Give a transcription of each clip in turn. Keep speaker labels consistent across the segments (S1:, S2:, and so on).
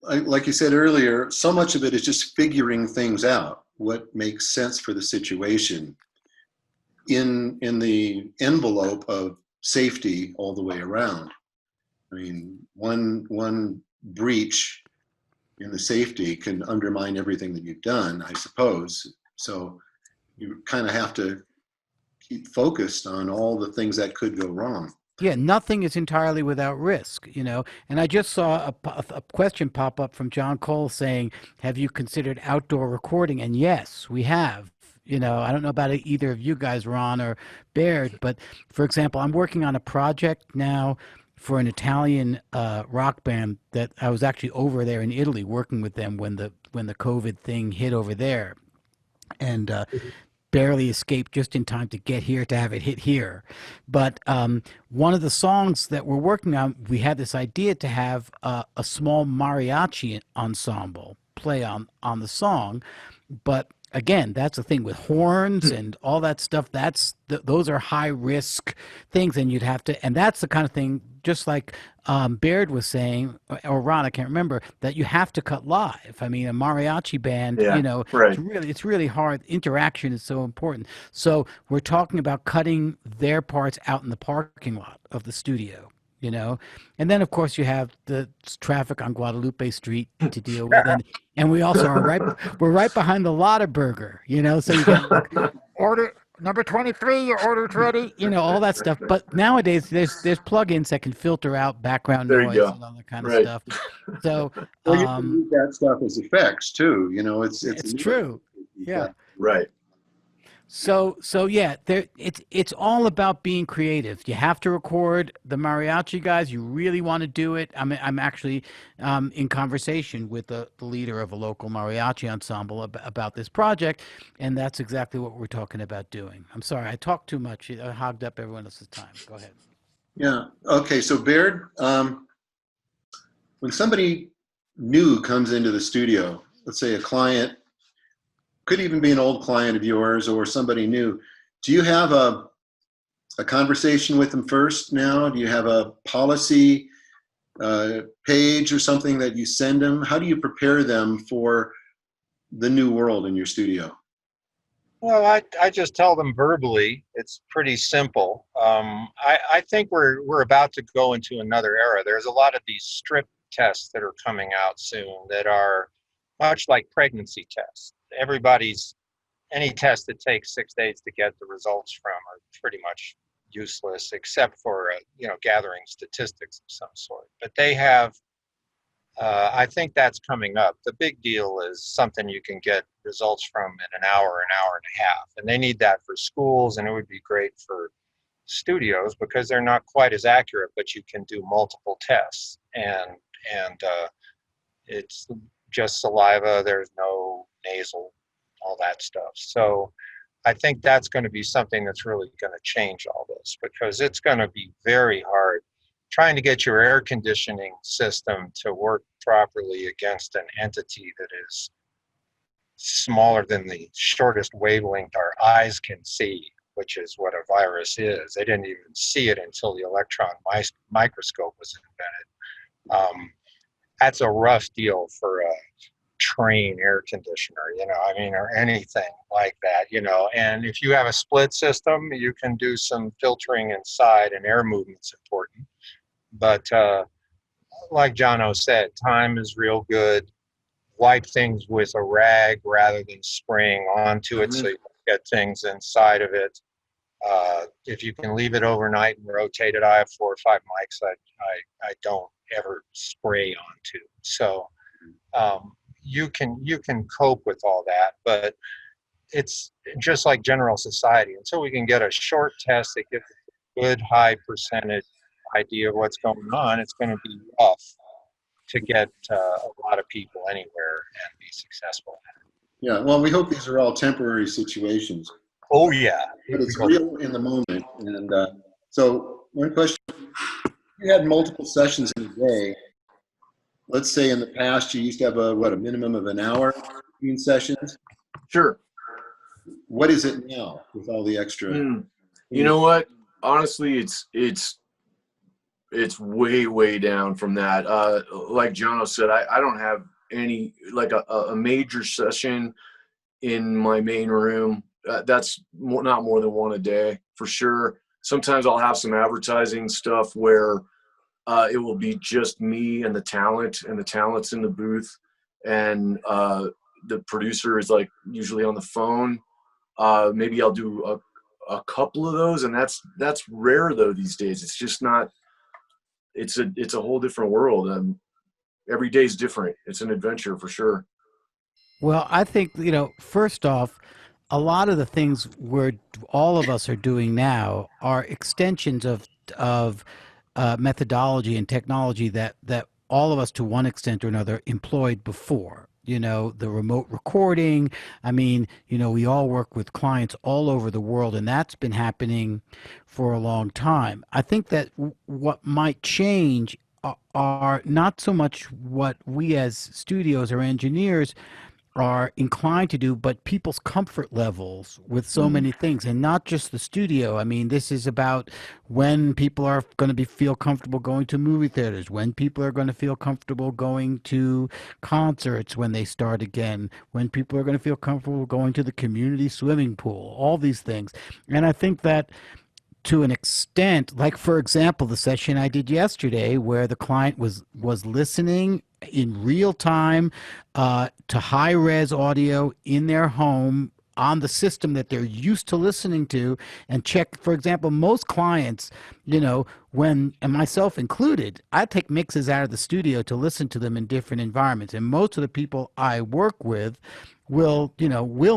S1: like you said earlier, so much of it is just figuring things out, what makes sense for the situation in the envelope of safety all the way around. I mean, one breach in the safety can undermine everything that you've done, I suppose. So you kind of have to keep focused on all the things that could go wrong.
S2: Yeah, nothing is entirely without risk, you know. And I just saw a question pop up from John Cole saying, "Have you considered outdoor recording?" And yes, we have. You know, I don't know about either of you guys, Ron or Baird, but for example, I'm working on a project now for an Italian rock band that I was actually over there in Italy working with them when the COVID thing hit over there. And barely escaped just in time to get here to have it hit here. But one of the songs that we're working on, we had this idea to have a small mariachi ensemble play on the song, but again, that's the thing with horns and all that stuff. Those are high risk things, and you'd have to, and that's the kind of thing, just like Baird was saying, or Ron, I can't remember, that you have to cut live. I mean, a mariachi band,
S3: Yeah,
S2: you know,
S3: right.
S2: it's really hard. Interaction is so important. So we're talking about cutting their parts out in the parking lot of the studio. You know, and then of course you have the traffic on Guadalupe Street to deal with, and we also are we're right behind the Lotta Burger. You know, so you got like order number 23, your order's ready. You know, all that stuff. But nowadays there's plugins that can filter out background
S3: There you
S2: noise
S3: go.
S2: and all that kind of
S3: Right.
S2: stuff. So
S1: Well, you can use that stuff as effects too. You know, it's
S2: it's true. Yeah.
S3: Right.
S2: So yeah, it's all about being creative. You have to record the mariachi guys. You really want to do it. I'm actually in conversation with the leader of a local mariachi ensemble about this project, and that's exactly what we're talking about doing. I'm sorry, I talked too much. I hogged up everyone else's time. Go ahead.
S1: Yeah. Okay. So Baird, when somebody new comes into the studio, let's say a client, could even be an old client of yours or somebody new, do you have a conversation with them first now? Do you have a policy page or something that you send them? How do you prepare them for the new world in your studio?
S4: Well, I just tell them verbally. It's pretty simple. I think we're about to go into another era. There's a lot of these strip tests that are coming out soon that are much like pregnancy tests. Any test that takes 6 days to get the results from are pretty much useless, except for gathering statistics of some sort. But they have. I think that's coming up. The big deal is something you can get results from in an hour and a half. And they need that for schools, and it would be great for studios because they're not quite as accurate, but you can do multiple tests. And it's just saliva, there's no nasal, all that stuff. So I think that's going to be something that's really going to change all this, because it's going to be very hard trying to get your air conditioning system to work properly against an entity that is smaller than the shortest wavelength our eyes can see, which is what a virus is. They didn't even see it until the electron microscope was invented. That's a rough deal for a train air conditioner, or anything like that, and if you have a split system, you can do some filtering inside, and air movement's important. But like Jono said, time is real good. Wipe things with a rag rather than spraying onto it, so you get things inside of it. If you can leave it overnight and rotate it, I have 4 or 5 mics I don't ever spray onto. So you can cope with all that, but it's just like general society. Until we can get a short test that gives a good high percentage idea of what's going on, it's going to be rough to get a lot of people anywhere and be successful.
S1: Yeah, well, we hope these are all temporary situations.
S4: Oh, yeah.
S1: But it's real in the moment. And so one question, you had multiple sessions in a day. Let's say in the past you used to have a minimum of an hour between sessions?
S3: Sure.
S1: What is it now with all the extra?
S3: You know what? Honestly, it's it's way down from that. Like Jono said, I don't have any, like a major session in my main room. That's not more than one a day for sure. Sometimes I'll have some advertising stuff where it will be just me and the talent's in the booth, and the producer is like usually on the phone. Maybe I'll do a couple of those, and that's rare though these days. It's just not. It's a whole different world, and every day's different. It's an adventure for sure.
S2: Well, I think, first off, a lot of the things all of us are doing now are extensions of methodology and technology that all of us, to one extent or another, employed before. The remote recording. I mean, we all work with clients all over the world, and that's been happening for a long time. I think that what might change are not so much what we as studios or engineers are inclined to do, but people's comfort levels with so many things, and not just the studio. I mean, this is about when people are going to feel comfortable going to movie theaters, when people are going to feel comfortable going to concerts when they start again, when people are going to feel comfortable going to the community swimming pool, all these things. And I think that to an extent, like for example, the session I did yesterday where the client was listening in real time to high res audio in their home on the system that they're used to listening to, and check, for example, most clients, when, and myself included, I take mixes out of the studio to listen to them in different environments. And most of the people I work with will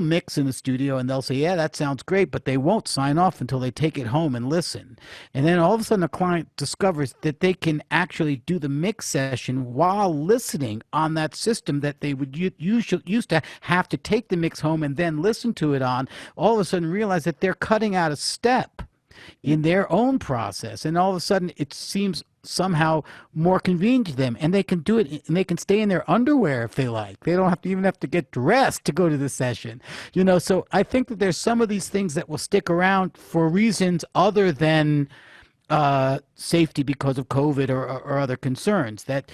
S2: mix in the studio, and they'll say, yeah, that sounds great, but they won't sign off until they take it home and listen. And then all of a sudden a client discovers that they can actually do the mix session while listening on that system that they would used to have to take the mix home and then listen to it on. All of a sudden realize that they're cutting out a step in their own process, and all of a sudden it seems somehow more convenient to them, and they can do it, and they can stay in their underwear if they like. They don't even have to get dressed to go to the session. So I think that there's some of these things that will stick around for reasons other than safety because of COVID or other concerns. That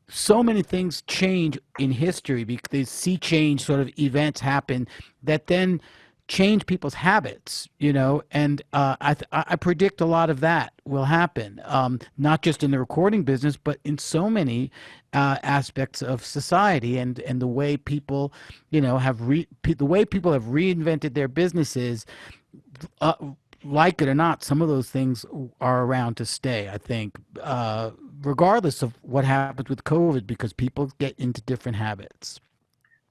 S2: so many things change in history because these sea change sort of events happen that then change people's habits, and I predict a lot of that will happen, not just in the recording business, but in so many aspects of society, and the way people, have the way people have reinvented their businesses. Like it or not, some of those things are around to stay, I think, regardless of what happens with COVID, because people get into different habits.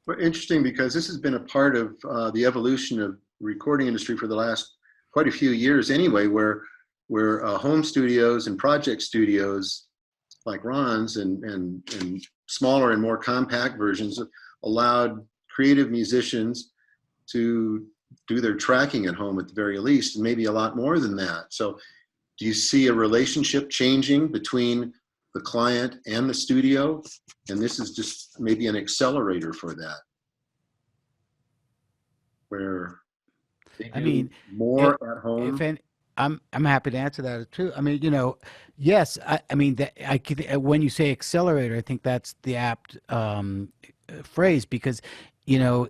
S1: Well, interesting, because this has been a part of the evolution of the recording industry for the last quite a few years anyway, where home studios and project studios like Ron's and smaller and more compact versions allowed creative musicians to do their tracking at home at the very least, and maybe a lot more than that. So do you see a relationship changing between the client and the studio? And this is just maybe an accelerator for that, where they do more at home.
S2: I'm happy to answer that too. I mean, yes. I mean, when you say accelerator, I think that's the apt phrase, because when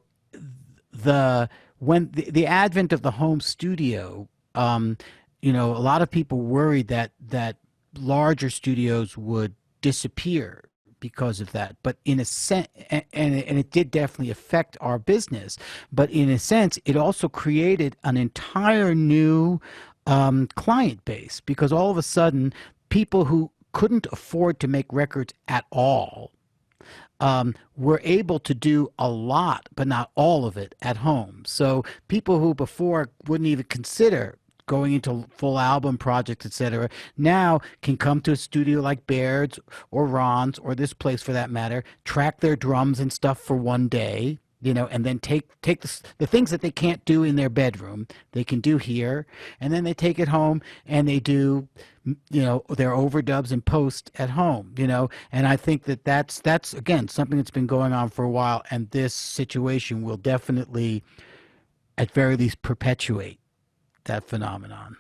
S2: the advent of the home studio, a lot of people worried that larger studios would disappear because of that. But in a sense, and it did definitely affect our business, but in a sense, it also created an entire new client base, because all of a sudden, people who couldn't afford to make records at all were able to do a lot, but not all of it, at home. So people who before wouldn't even consider going into full album projects, etc., now can come to a studio like Baird's or Ron's, or this place for that matter, track their drums and stuff for one day, and then take the things that they can't do in their bedroom, they can do here, and then they take it home and they do, their overdubs and post at home, and I think that that's again something that's been going on for a while, and this situation will definitely, at very least, perpetuate that phenomenon.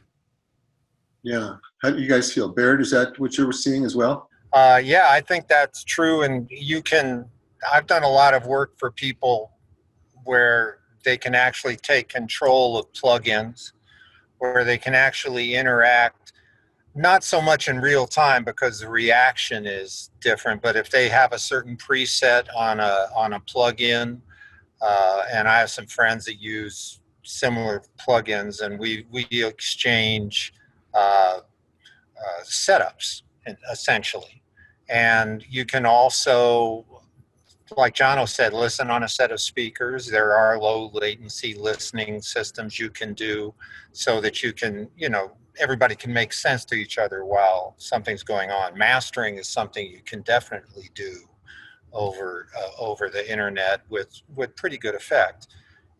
S1: Yeah. How do you guys feel? Baird, is that what you're seeing as well?
S4: Yeah, I think that's true. And I've done a lot of work for people where they can actually take control of plugins, where they can actually interact, not so much in real time because the reaction is different, but if they have a certain preset on a plugin, and I have some friends that use similar plugins, and we exchange setups essentially. And you can also, like Jono said, listen on a set of speakers. There are low latency listening systems you can do so that you can, everybody can make sense to each other while something's going on. Mastering is something you can definitely do over the internet with pretty good effect.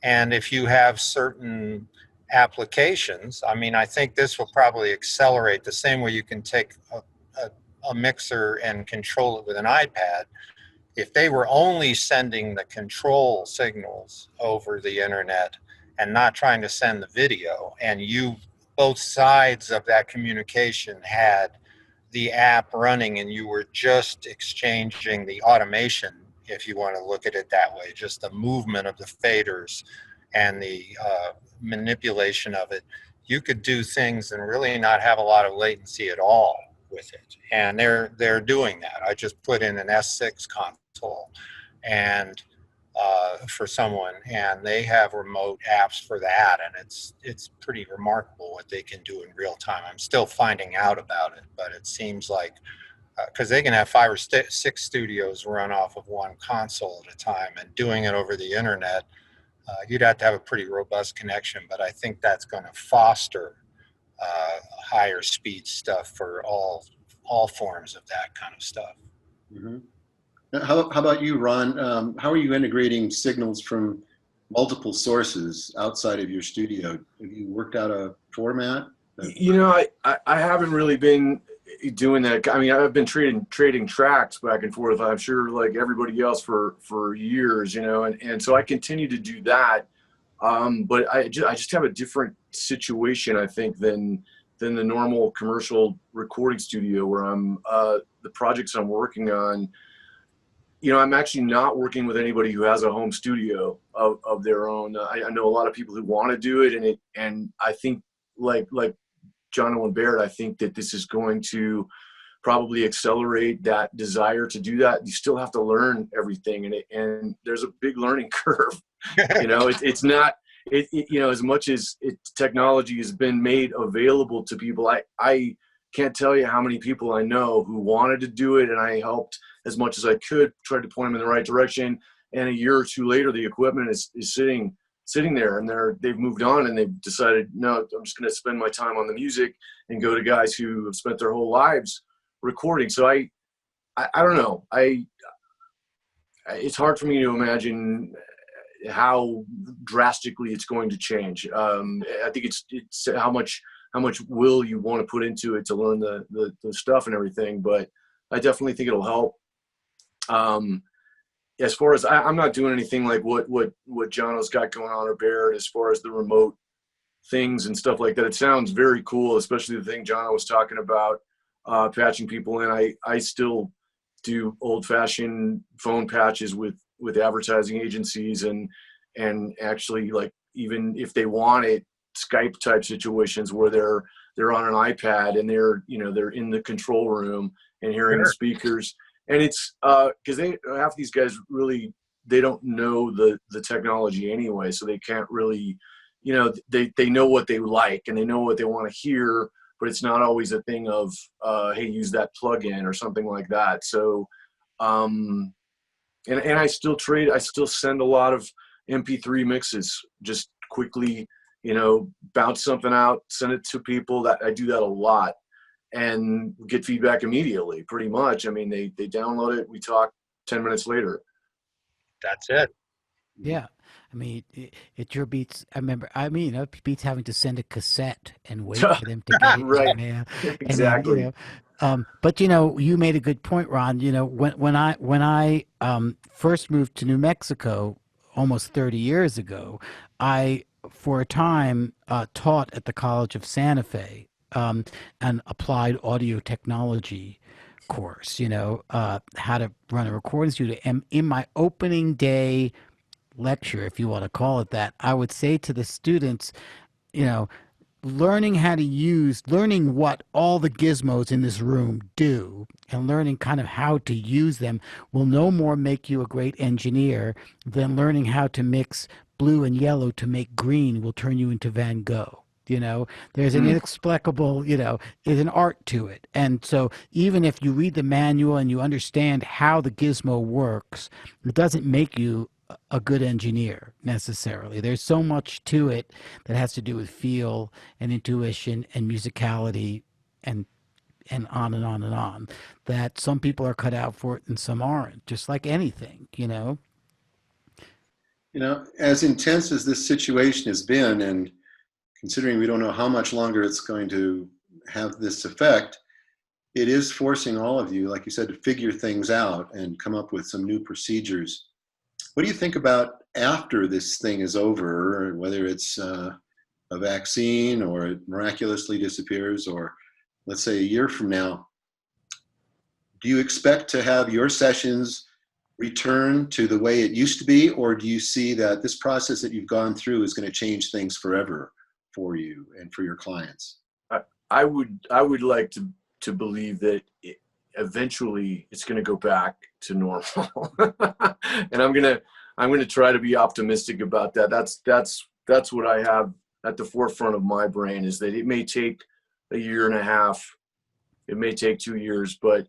S4: And if you have certain applications, I mean, I think this will probably accelerate the same way you can take a mixer and control it with an iPad. If they were only sending the control signals over the internet and not trying to send the video, and both sides of that communication had the app running and you were just exchanging the automation, if you want to look at it that way, just the movement of the faders and the manipulation of it, you could do things and really not have a lot of latency at all with it. And they're doing that. I just put in an S6 console and for someone, and they have remote apps for that, and it's pretty remarkable what they can do in real time. I'm still finding out about it, but it seems like because they can have 5 or 6 studios run off of one console at a time, and doing it over the internet, you'd have to have a pretty robust connection. But I think that's going to foster higher speed stuff for all forms of that kind of stuff.
S1: Mm-hmm. How about you, Ron? How are you integrating signals from multiple sources outside of your studio? Have you worked out a format?
S3: I haven't really been doing that. I mean, I've been trading tracks back and forth, I'm sure, like everybody else for years, and so I continue to do that. But I just have a different situation, I think, than the normal commercial recording studio where I'm the projects I'm working on. I'm actually not working with anybody who has a home studio of their own. I know a lot of people who want to do it, and I think like Jono and Baird, I think that this is going to probably accelerate that desire to do that. You still have to learn everything, and there's a big learning curve. It's not as much as technology has been made available to people. I can't tell you how many people I know who wanted to do it, and I helped as much as I could, tried to point them in the right direction. And a year or two later, the equipment is sitting there, and they've moved on, and they've decided, no, I'm just going to spend my time on the music and go to guys who have spent their whole lives recording. So I don't know. It's hard for me to imagine how drastically it's going to change. I think it's how much will you want to put into it to learn the stuff and everything, but I definitely think it'll help. As far as I'm not doing anything like what Jono's got going on, or Baird, as far as the remote things and stuff like that. It sounds very cool, especially the thing Jono was talking about, patching people in. I still do old-fashioned phone patches with advertising agencies, and actually, like, even if they want it, Skype type situations where they're on an iPad and they're in the control room and hearing the speakers. And it's because half these guys really, they don't know the technology anyway, so they can't really, they know what they like and they know what they want to hear, but it's not always a thing of hey, use that plugin or something like that. So and I still send a lot of MP3 mixes, just quickly, bounce something out, send it to people. That I do that a lot, and get feedback immediately, pretty much. I mean, they download it, we talk 10 minutes later.
S4: That's it.
S2: Yeah. I mean, it your beats. Beats having to send a cassette and wait for them to get it
S3: Right.
S2: in the mail.
S3: Exactly.
S2: But you made a good point, Ron. When I first moved to New Mexico almost 30 years ago, I, for a time, taught at the College of Santa Fe. an applied audio technology course, how to run a recording studio. And in my opening day lecture, if you want to call it that, I would say to the students, you know, learning what all the gizmos in this room do and learning kind of how to use them will no more make you a great engineer than learning how to mix blue and yellow to make green will turn you into Van Gogh. There's an inexplicable, there's an art to it. And so even if you read the manual and you understand how the gizmo works, it doesn't make you a good engineer necessarily. There's so much to it that has to do with feel and intuition and musicality and on and on and on, that some people are cut out for it and some aren't, just like anything.
S1: As intense as this situation has been, and considering we don't know how much longer it's going to have this effect, it is forcing all of you, like you said, to figure things out and come up with some new procedures. What do you think about after this thing is over, whether it's a vaccine or it miraculously disappears, or let's say a year from now? Do you expect to have your sessions return to the way it used to be, or do you see that this process that you've gone through is going to change things forever for you and for your clients?
S3: I would like to believe that eventually it's going to go back to normal. And I'm going to try to be optimistic about that. That's what I have at the forefront of my brain, is that it may take a year and a half, it may take 2 years, but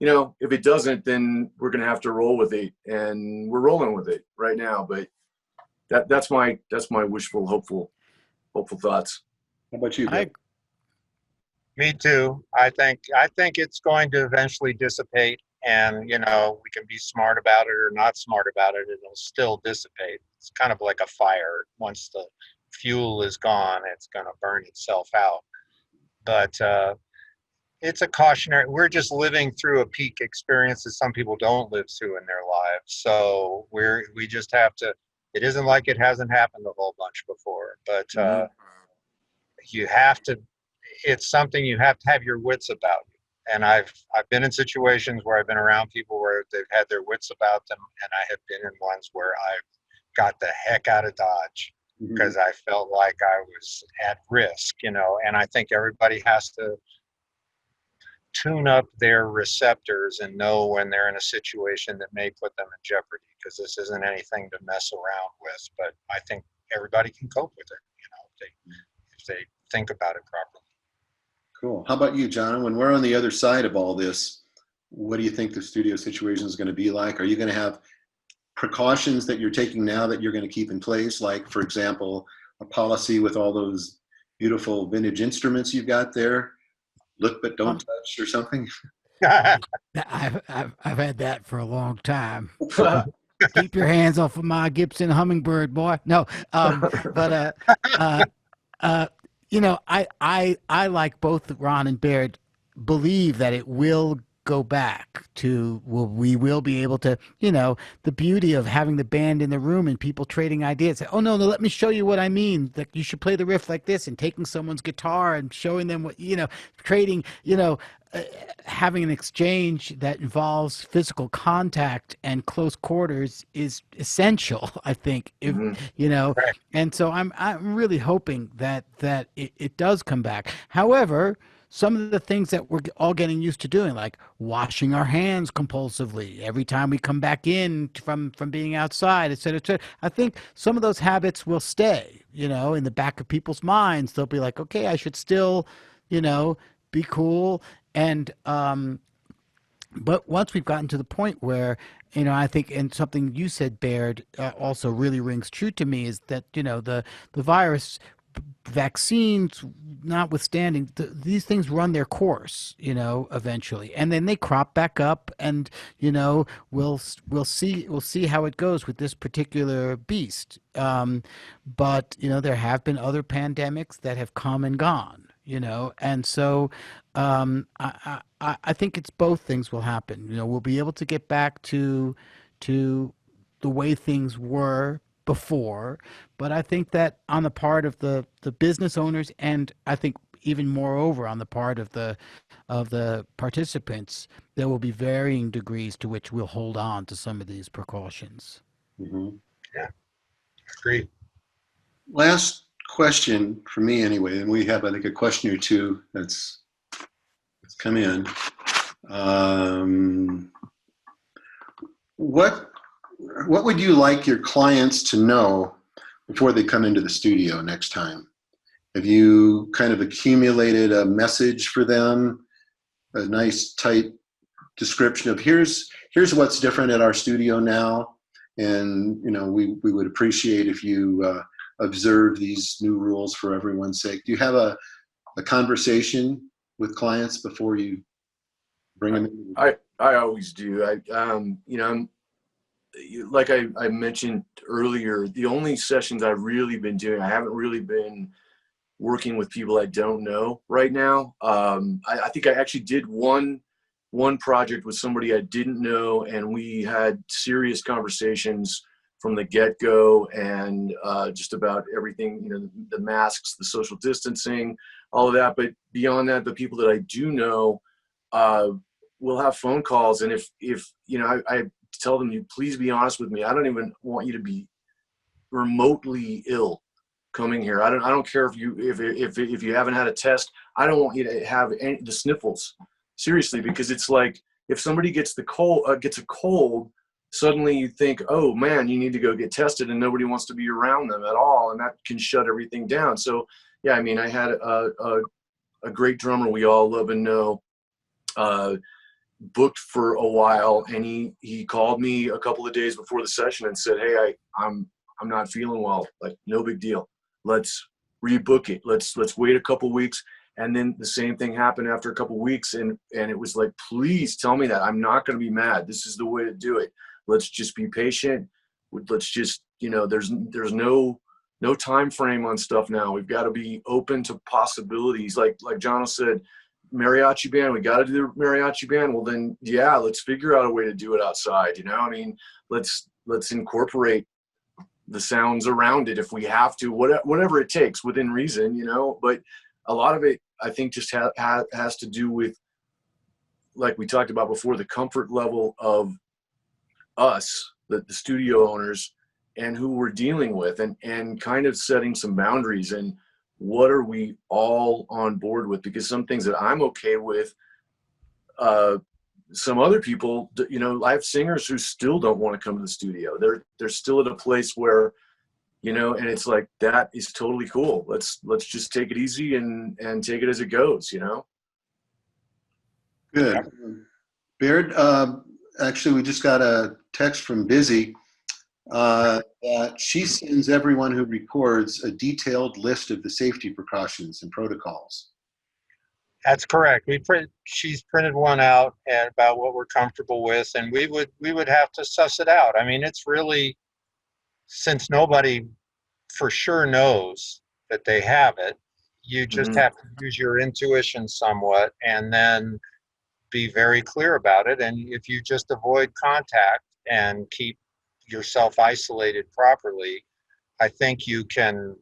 S3: if it doesn't, then we're going to have to roll with it, and we're rolling with it right now. But that's my wishful, hopeful thoughts.
S1: How about you, Bill?
S4: Me too. I think it's going to eventually dissipate, and we can be smart about it or not smart about it. It'll still dissipate. It's kind of like a fire. Once the fuel is gone, it's going to burn itself out. But it's a cautionary. We're just living through a peak experience that some people don't live through in their lives. So we just have to. It isn't like it hasn't happened a whole bunch before, but you have to. It's something you have to have your wits about you. And I've been in situations where I've been around people where they've had their wits about them, and I have been in ones where I've got the heck out of Dodge because I felt like I was at risk, and I think everybody has to tune up their receptors and know when they're in a situation that may put them in jeopardy, because this isn't anything to mess around with. But I think everybody can cope with it, if they think about it properly.
S1: Cool. How about you, John? When we're on the other side of all this, what do you think the studio situation is going to be like? Are you going to have precautions that you're taking now that you're going to keep in place? Like, for example, a policy with all those beautiful vintage instruments you've got there, look but don't touch, or something?
S2: I've had that for a long time. Keep your hands off of my Gibson Hummingbird, boy. No, but I like both Ron and Baird, believe that it will go back to, we will be able to, the beauty of having the band in the room and people trading ideas. Oh, no, let me show you what I mean. Like, you should play the riff like this, and taking someone's guitar and showing them what, trading, having an exchange that involves physical contact and close quarters is essential, I think, if,
S4: Right.
S2: And so I'm really hoping that it does come back. However, some of the things that we're all getting used to doing, like washing our hands compulsively every time we come back in from being outside, et cetera, et cetera. I think some of those habits will stay, in the back of people's minds. They'll be like, okay, I should still, be cool. And, but once we've gotten to the point where, I think, and something you said, Baird, also really rings true to me, is that, the virus, vaccines notwithstanding, these things run their course, eventually, and then they crop back up, and we'll see how it goes with this particular beast. But there have been other pandemics that have come and gone, and so I think it's both things will happen. We'll be able to get back to the way things were before, but I think that on the part of the business owners, and I think even moreover on the part of the participants, there will be varying degrees to which we'll hold on to some of these precautions.
S1: Mhm.
S4: Yeah, agreed.
S1: Last question for me anyway, and we have, I think, a question or two that's come in. What would you like your clients to know before they come into the studio next time? Have you kind of accumulated a message for them, a nice tight description of here's what's different at our studio now, and we would appreciate if you observe these new rules for everyone's sake? Do you have a conversation with clients before you bring them in?
S3: I always do. Like I mentioned earlier, the only sessions I've really been doing, I haven't really been working with people I don't know right now. I think I actually did one project with somebody I didn't know, and we had serious conversations from the get-go, and just about everything, the masks, the social distancing, all of that. But beyond that, the people that I do know, we'll have phone calls, and if I tell them, you please be honest with me. I don't even want you to be remotely ill coming here. I don't care if you haven't had a test. I don't want you to have the sniffles, seriously, because it's like if somebody gets a cold, suddenly you think, oh man, you need to go get tested, and nobody wants to be around them at all, and that can shut everything down. So yeah, I mean, I had a great drummer we all love and know, booked for a while, and he called me a couple of days before the session and said, hey, I'm not feeling well. Like, no big deal. Let's rebook it. Let's wait a couple weeks. And then the same thing happened after a couple weeks, and it was like, please tell me that. I'm not going to be mad. This is the way to do it. Let's just be patient. Let's just, there's no time frame on stuff now. We've got to be open to possibilities. Like Jono said, mariachi band, we got to do the mariachi band. Well, then, yeah, let's figure out a way to do it outside. I mean, let's incorporate the sounds around it if we have to, whatever it takes within reason, but a lot of it, I think, just has to do with, like we talked about before, the comfort level of us, the studio owners, and who we're dealing with, and kind of setting some boundaries, and what are we all on board with? Because some things that I'm okay with, some other people, I have singers who still don't want to come to the studio. They're still at a place where, and it's like, that is totally cool. Let's just take it easy and take it as it goes,
S1: Good. Baird, actually, we just got a text from Busy that she sends everyone who records a detailed list of the safety precautions and protocols.
S4: That's correct. She's printed one out about what we're comfortable with, and we would have to suss it out. I mean, it's really, since nobody for sure knows that they have it, you just have to use your intuition somewhat, and then be very clear about it. And if you just avoid contact and keep yourself isolated properly, I think you can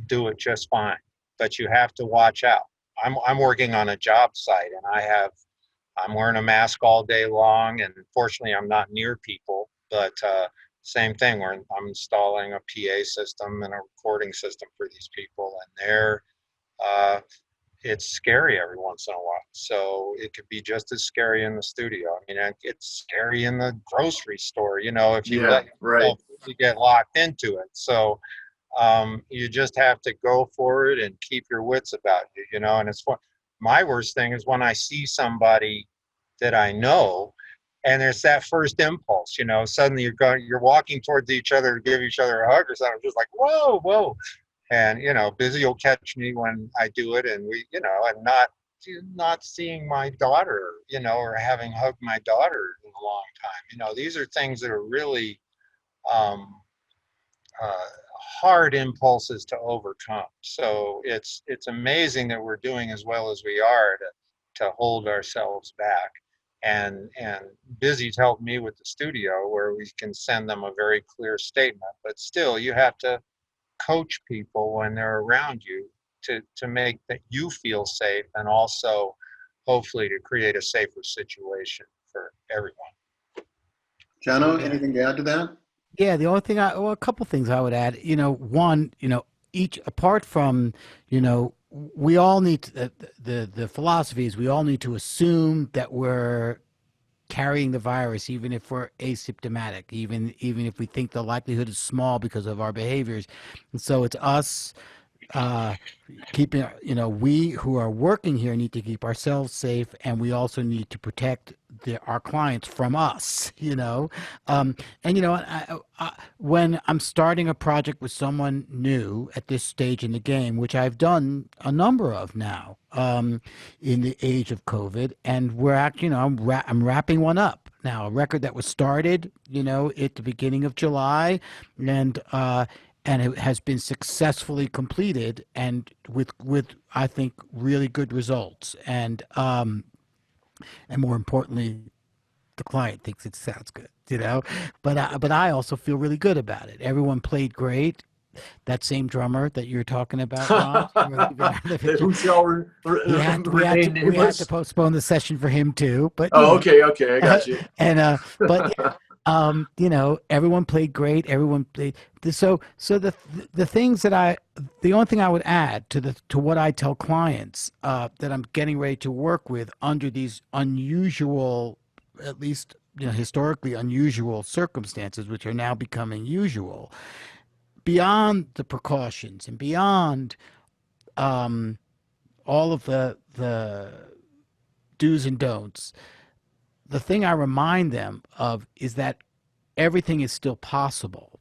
S4: do it just fine. But you have to watch out. I'm working on a job site, and I'm wearing a mask all day long, and fortunately I'm not near people, but same thing, I'm installing a PA system and a recording system for these people, and it's scary every once in a while. So it could be just as scary in the studio. I mean, it's scary in the grocery store, if you let yourself really get locked into it. So you just have to go for it and keep your wits about you, and it's fun. My worst thing is when I see somebody that I know, and there's that first impulse, suddenly you're walking towards each other to give each other a hug or something, just like, whoa. And, Busy will catch me when I do it, and we, and not seeing my daughter, or having hugged my daughter in a long time. These are things that are really hard impulses to overcome. So it's amazing that we're doing as well as we are to hold ourselves back. And Busy's helped me with the studio, where we can send them a very clear statement, but still you have to coach people when they're around you to make that you feel safe, and also hopefully to create a safer situation for everyone.
S1: Jono,
S2: Yeah.
S1: anything to add to that?
S2: Yeah, the only thing well, a couple things I would add, one, each apart from, we all need to, the philosophy is we all need to assume that we're carrying the virus, even if we're asymptomatic, even if we think the likelihood is small because of our behaviors. And so it's us keeping, we who are working here need to keep ourselves safe, and we also need to protect our clients from us, and when I'm starting a project with someone new at this stage in the game, which I've done a number of now, in the age of COVID, and we're actually, I'm wrapping one up now, a record that was started, at the beginning of July, and it has been successfully completed, and with I think really good results, and more importantly, the client thinks it sounds good, but I also feel really good about it. Everyone played great. That same drummer that you're talking about, Ron,
S3: Who shall remain
S2: we had to
S3: nameless?
S2: postpone the session for him too, but
S3: Oh, okay, I got you.
S2: and but everyone played great. Everyone played. So the things that the only thing I would add to what I tell clients that I'm getting ready to work with under these unusual, at least historically unusual circumstances, which are now becoming usual, beyond the precautions and beyond all of the do's and don'ts, the thing I remind them of is that everything is still possible,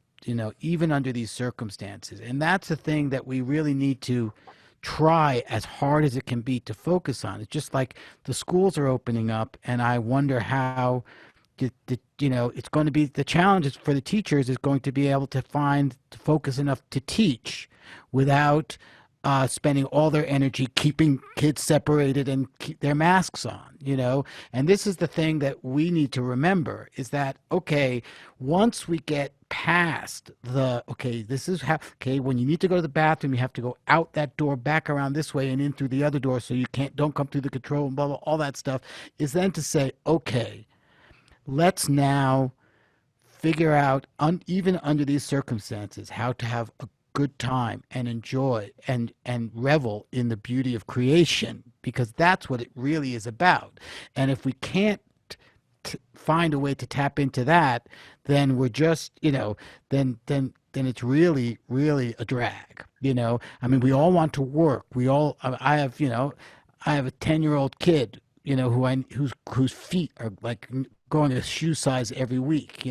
S2: even under these circumstances. And that's the thing that we really need to try as hard as it can be to focus on. It's just like the schools are opening up, and I wonder how it's going to be, the challenge for the teachers is going to be able to focus enough to teach without spending all their energy keeping kids separated and keep their masks on, and this is the thing that we need to remember, is that, okay, once we get past this is how, when you need to go to the bathroom, you have to go out that door, back around this way and in through the other door, so you don't come through the control and blah, blah, all that stuff, is then to say, okay, let's now figure out, even under these circumstances, how to have a good time and enjoy and revel in the beauty of creation, because that's what it really is about. And if we can't find a way to tap into that, then we're just, then it's really, really a drag. I mean, we all want to work. I have a 10-year-old kid, whose feet are like growing a shoe size every week.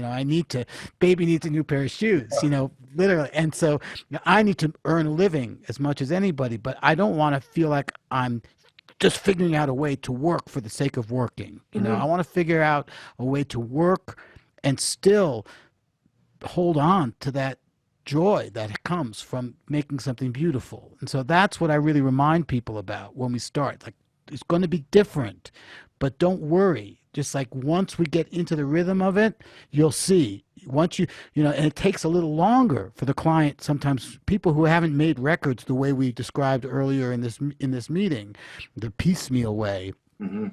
S2: Baby needs a new pair of shoes, literally. And so I need to earn a living as much as anybody, but I don't want to feel like I'm just figuring out a way to work for the sake of working. I want to figure out a way to work and still hold on to that joy that comes from making something beautiful. And so that's what I really remind people about when we start. Like, it's going to be different, but don't worry. Just like once we get into the rhythm of it, you'll see. Once and it takes a little longer for the client. Sometimes people who haven't made records the way we described earlier in this meeting, the piecemeal way. Mm-hmm.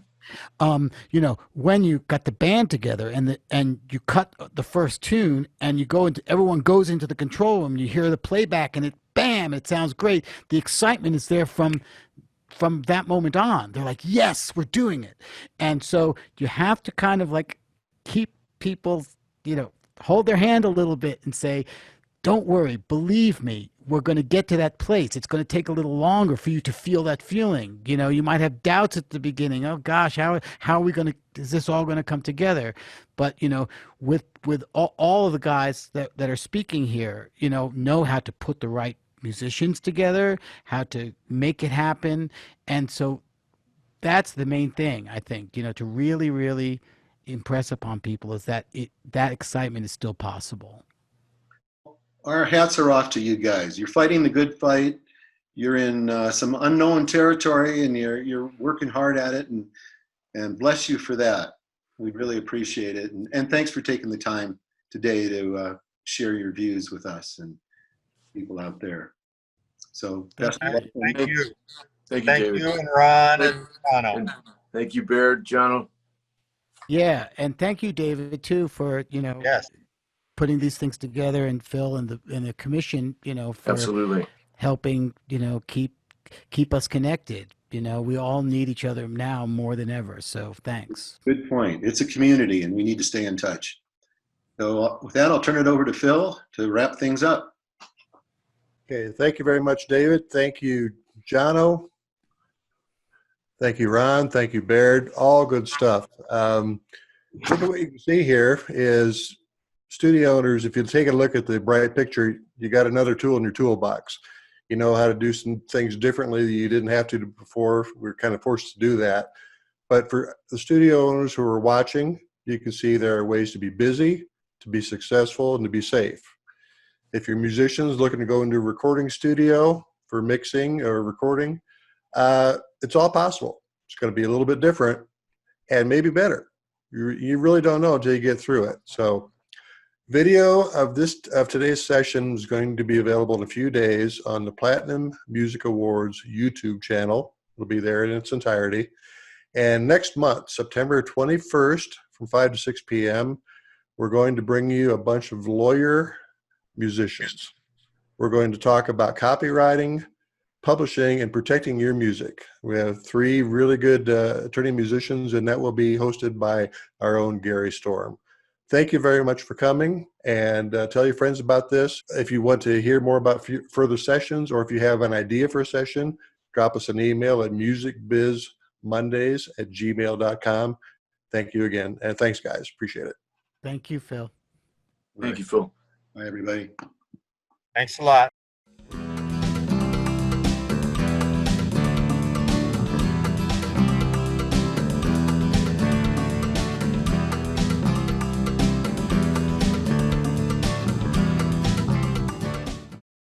S2: When you got the band together and you cut the first tune and everyone goes into the control room, you hear the playback and it sounds great. The excitement is there from that moment on. They're like, yes, we're doing it. And so you have to kind of like keep people, hold their hand a little bit and say, don't worry, believe me, we're going to get to that place. It's going to take a little longer for you to feel that feeling. You might have doubts at the beginning. Oh gosh, how are we going to, is this all going to come together? But, with all of the guys that are speaking here, know how to put the right musicians together, how to make it happen. And so that's the main thing, I think, to really, really impress upon people, is that that excitement is still possible.
S1: Our hats are off to you guys. You're fighting the good fight. You're in some unknown territory, and you're working hard at it, and bless you for that. We really appreciate it. And thanks for taking the time today to share your views with us and people out there. So
S2: Thank
S1: best of luck.
S4: Thank you.
S3: Thank you,
S4: Thank
S3: David.
S4: you and Ron and Jono.
S3: And thank you, Baird, Jono.
S2: Yeah, and thank you, David, too, for
S4: Yes.
S2: putting these things together, and Phil and the commission, for
S3: Absolutely.
S2: helping keep us connected. We all need each other now more than ever. So thanks.
S1: Good point. It's a community, and we need to stay in touch. So with that, I'll turn it over to Phil to wrap things up.
S5: Okay, thank you very much, David. Thank you, Jono. Thank you, Ron. Thank you, Baird. All good stuff. What you can see here is studio owners, if you take a look at the bright picture, you got another tool in your toolbox. You know how to do some things differently that you didn't have to do before. We're kind of forced to do that. But for the studio owners who are watching, you can see there are ways to be busy, to be successful, and to be safe. If you're musicians looking to go into a recording studio for mixing or recording, it's all possible. It's going to be a little bit different and maybe better. You really don't know until you get through it. So video of today's session is going to be available in a few days on the Platinum Music Awards YouTube channel. It'll be there in its entirety. And next month, September 21st, from 5 to 6 p.m., we're going to bring you a bunch of lawyer musicians. We're going to talk about copywriting, publishing, and protecting your music. We have 3 really good attorney musicians, and that will be hosted by our own Gary Storm. Thank you very much for coming, and tell your friends about this. If you want to hear more about further sessions, or if you have an idea for a session, drop us an email at musicbizmondays@gmail.com. Thank you again, and thanks, guys. Appreciate it.
S2: Thank you, Phil.
S3: Thank you, Phil.
S1: Bye, everybody.
S4: Thanks a lot.